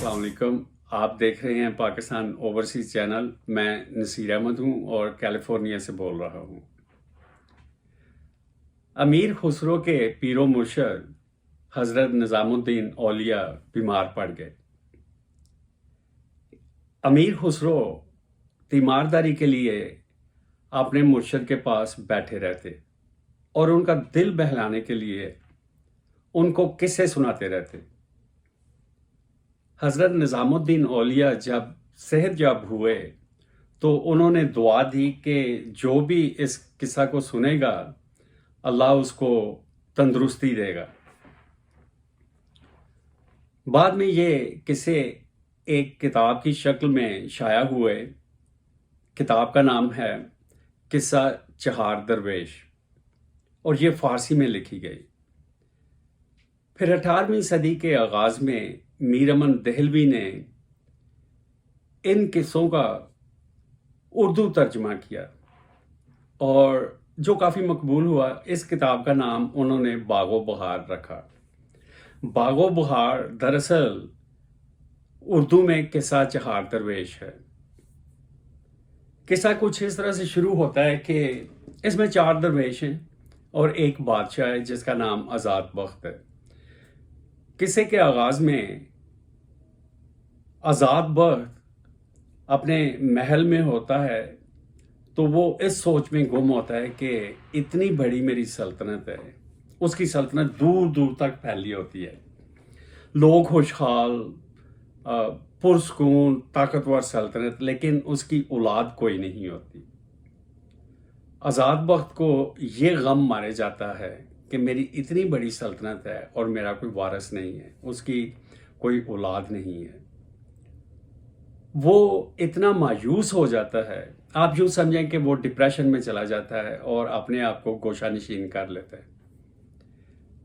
अस्सलाम वालेकुम। आप देख रहे हैं पाकिस्तान ओवरसीज चैनल। मैं नसीर अहमद हूं और कैलिफोर्निया से बोल रहा हूं। अमीर खुसरो के पीरो मुर्शद हज़रत निज़ामुद्दीन औलिया बीमार पड़ गए। अमीर खुसरो तीमारदारी के लिए अपने मुर्शद के पास बैठे रहते और उनका दिल बहलाने के लिए उनको किस्से सुनाते रहते। हज़रत निज़ामुद्दीन औलिया जब सेहतयाब हुए तो उन्होंने दुआ दी कि जो भी इस किस्सा को सुनेगा अल्लाह उसको तंदुरुस्ती देगा। बाद में ये किस्से एक किताब की शक्ल में शाया हुए। किताब का नाम है किस्सा चहार दरवेश और ये फ़ारसी में लिखी गई। फिर 18वीं सदी के आगाज़ में मीर अमन देहलवी ने इन किस्सों का उर्दू तर्जुमा किया और जो काफ़ी मकबूल हुआ। इस किताब का नाम उन्होंने बागो बहार रखा। बागो बहार दरअसल उर्दू में किस्सा चहार दरवेश है। किस्सा कुछ इस तरह से शुरू होता है कि इसमें 4 दरवेश हैं और एक बादशाह है जिसका नाम आज़ाद बख्त है। किस्से के आगाज़ में आज़ाद बख्त अपने महल में होता है तो वो इस सोच में गुम होता है कि इतनी बड़ी मेरी सल्तनत है। उसकी सल्तनत दूर दूर तक फैली होती है, लोग खुशहाल, पुरसकून, ताकतवर सल्तनत, लेकिन उसकी औलाद कोई नहीं होती। आज़ाद बख्त को ये गम मारे जाता है कि मेरी इतनी बड़ी सल्तनत है और मेरा कोई वारिस नहीं है, उसकी कोई औलाद नहीं है। वो इतना मायूस हो जाता है, आप यूँ समझें कि वो डिप्रेशन में चला जाता है और अपने आप को गोशा नशीन कर लेता है।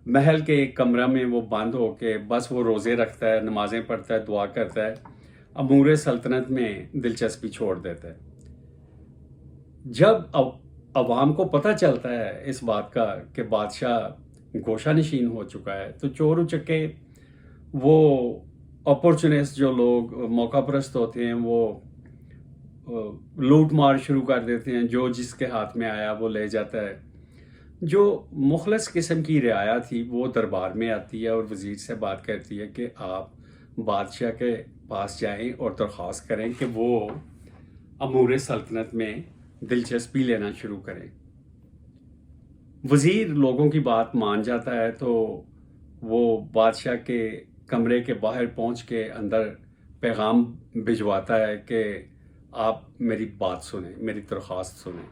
महल के एक कमरा में वो बंद होके बस वो रोज़े रखता है, नमाज़ें पढ़ता है, दुआ करता है, अमूर सल्तनत में दिलचस्पी छोड़ देता है। जब अवाम को पता चलता है इस बात का कि बादशाह गोशा नशीन हो चुका है तो चोर उचक्के, वो अपॉर्चुनिस्ट जो लोग मौका परस्त होते हैं, वो लूट मार शुरू कर देते हैं। जो जिसके हाथ में आया वो ले जाता है। जो मुखलस किस्म की रियाया थी वो दरबार में आती है और वज़ीर से बात करती है कि आप बादशाह के पास जाएं और दरख्वास्त करें कि वो अमूर सल्तनत में दिलचस्पी लेना शुरू करें। वज़ीर लोगों की बात मान जाता है तो वो बादशाह के कमरे के बाहर पहुंच के अंदर पैगाम भिजवाता है कि आप मेरी बात सुनें, मेरी दरख्वास्त सुनें।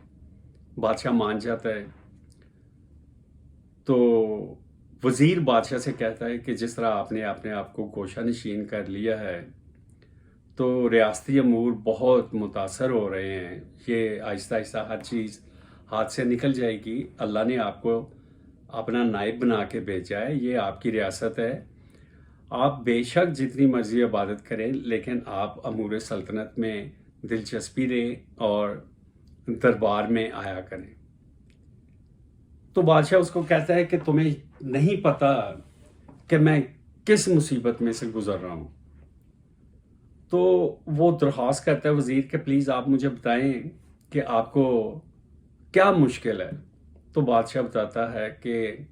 बादशाह मान जाता है तो वज़ीर बादशाह से कहता है कि जिस तरह आपने अपने आप को गोशा नशीन कर लिया है तो रियासती अमूर बहुत मुतासर हो रहे हैं। ये आहिस्ता आहिस्ता हर चीज़ हाथ से निकल जाएगी। अल्लाह ने आपको अपना नायब बना के भेजा है, ये आपकी रियासत है। आप बेशक जितनी मर्जी इबादत करें लेकिन आप अमूर सल्तनत में दिलचस्पी लें और दरबार में आया करें। तो बादशाह उसको कहता है कि तुम्हें नहीं पता कि मैं किस मुसीबत में से गुजर रहा हूँ। तो वो दरख्वास्त करता है वज़ीर के प्लीज़ आप मुझे बताएं कि आपको क्या मुश्किल है। तो बादशाह बताता है कि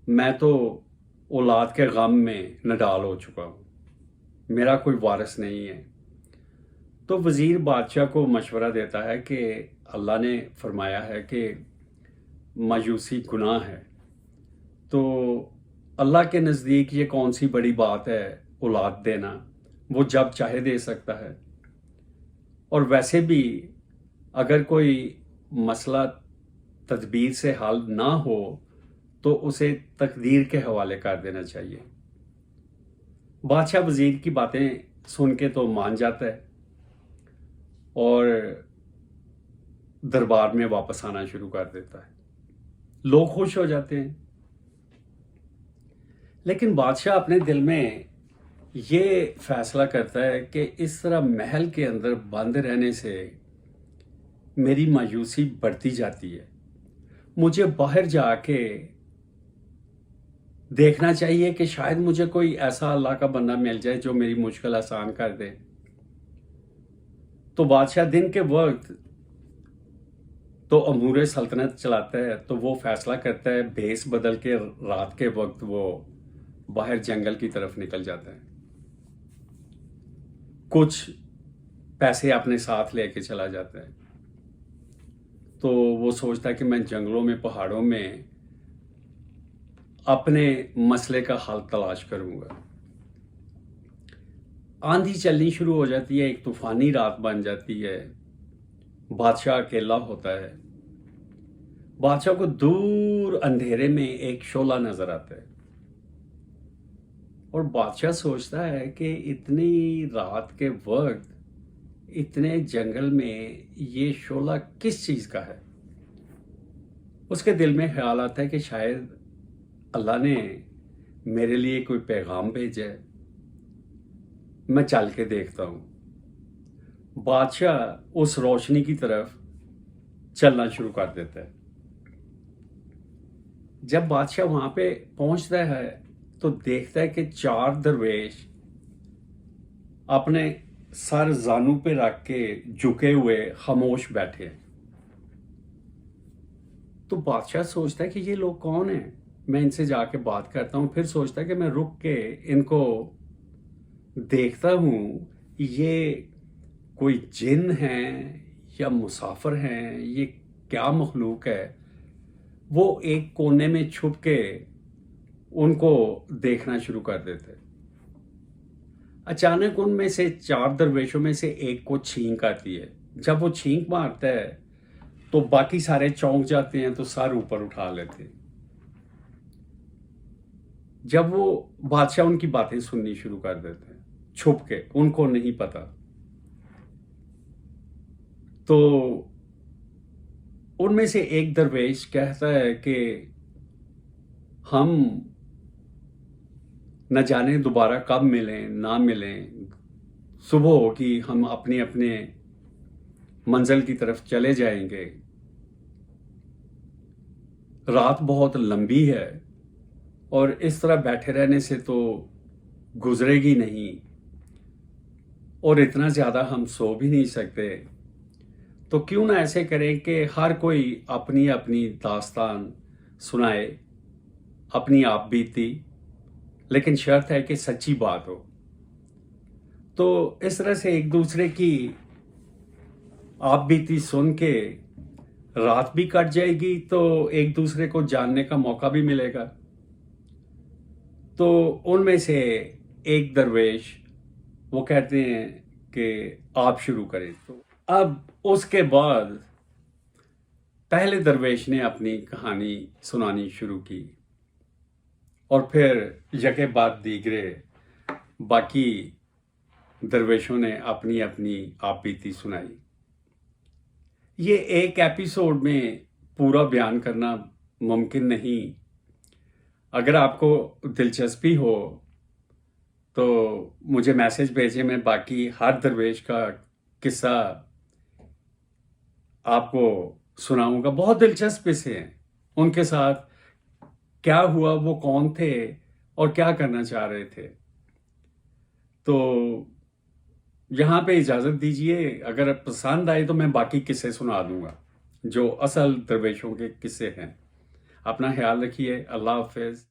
मैं तो औलाद के गम में नडाल हो चुका हूँ, मेरा कोई वारिस नहीं है। तो वज़ीर बादशाह को मशवरा देता है कि अल्लाह ने फरमाया है कि मायूसी गुनाह है, तो अल्लाह के नज़दीक ये कौन सी बड़ी बात है औलाद देना, वो जब चाहे दे सकता है। और वैसे भी अगर कोई मसला तदबीर से हल ना हो तो उसे तकदीर के हवाले कर देना चाहिए। बादशाह वज़ीर की बातें सुन के तो मान जाता है और दरबार में वापस आना शुरू कर देता है। लोग खुश हो जाते हैं, लेकिन बादशाह अपने दिल में ये फैसला करता है कि इस तरह महल के अंदर बंद रहने से मेरी मायूसी बढ़ती जाती है। मुझे बाहर जाके دیکھنا چاہیے کہ شاید مجھے کوئی ایسا اللہ کا بندہ مل جائے جو میری مشکل آسان کر دے۔ تو بادشاہ دن کے وقت تو امور سلطنت چلاتا ہے، تو وہ فیصلہ کرتا ہے، بھیس بدل کے رات کے وقت وہ باہر جنگل کی طرف نکل جاتا ہے، کچھ پیسے اپنے ساتھ لے کے چلا جاتا ہے۔ تو وہ سوچتا ہے کہ میں جنگلوں میں، پہاڑوں میں اپنے مسئلے کا حل تلاش کروں گا۔ آندھی چلنی شروع ہو جاتی ہے، ایک طوفانی رات بن جاتی ہے، بادشاہ اکیلا ہوتا ہے۔ بادشاہ کو دور اندھیرے میں ایک شعلہ نظر آتا ہے، اور بادشاہ سوچتا ہے کہ اتنی رات کے وقت اتنے جنگل میں یہ شعلہ کس چیز کا ہے؟ اس کے دل میں خیال آتا ہے کہ شاید اللہ نے میرے لیے کوئی پیغام بھیجا ہے، میں چل کے دیکھتا ہوں۔ بادشاہ اس روشنی کی طرف چلنا شروع کر دیتا ہے۔ جب بادشاہ وہاں پہ پہنچتا ہے تو دیکھتا ہے کہ 4 درویش اپنے سر زانو پہ رکھ کے جھکے ہوئے خاموش بیٹھے ہیں۔ تو بادشاہ سوچتا ہے کہ یہ لوگ کون ہیں، میں ان سے جا کے بات کرتا ہوں۔ پھر سوچتا ہے کہ میں رک کے ان کو دیکھتا ہوں، یہ کوئی جن ہیں یا مسافر ہیں، یہ کیا مخلوق ہے۔ وہ ایک کونے میں چھپ کے ان کو دیکھنا شروع کر دیتے۔ اچانک ان میں سے 4 درویشوں میں سے ایک کو چھینک آتی ہے۔ جب وہ چھینک مارتا ہے تو باقی سارے چونک جاتے ہیں، تو سر اوپر اٹھا لیتے ہیں۔ جب وہ بادشاہ ان کی باتیں سننی شروع کر دیتے ہیں چھپ کے، ان کو نہیں پتا، تو ان میں سے ایک درویش کہتا ہے کہ ہم نہ جانے دوبارہ کب ملیں نہ ملیں، صبح ہوگی ہم اپنے اپنے منزل کی طرف چلے جائیں گے، رات بہت لمبی ہے اور اس طرح بیٹھے رہنے سے تو گزرے گی نہیں، اور اتنا زیادہ ہم سو بھی نہیں سکتے، تو کیوں نہ ایسے کریں کہ ہر کوئی اپنی اپنی داستان سنائے، اپنی آپ بیتی، لیکن شرط ہے کہ سچی بات ہو۔ تو اس طرح سے ایک دوسرے کی آپ بیتی سن کے رات بھی کٹ جائے گی، تو ایک دوسرے کو جاننے کا موقع بھی ملے گا۔ تو ان میں سے ایک درویش وہ کہتے ہیں کہ آپ شروع کریں۔ تو اب اس کے بعد پہلے درویش نے اپنی کہانی سنانی شروع کی، اور پھر یکے بعد دیگرے باقی درویشوں نے اپنی اپنی آپ بیتی سنائی۔ یہ ایک ایپیسوڈ میں پورا بیان کرنا ممکن نہیں۔ اگر آپ کو دلچسپی ہو تو مجھے میسج بھیجیں، میں باقی ہر درویش کا قصہ آپ کو سناؤں گا۔ بہت دلچسپ قصے ہیں، ان کے ساتھ کیا ہوا، وہ کون تھے اور کیا کرنا چاہ رہے تھے۔ تو یہاں پہ اجازت دیجئے، اگر پسند آئے تو میں باقی قصے سنا دوں گا جو اصل درویشوں کے قصے ہیں۔ اپنا خیال رکھیے، اللہ حافظ۔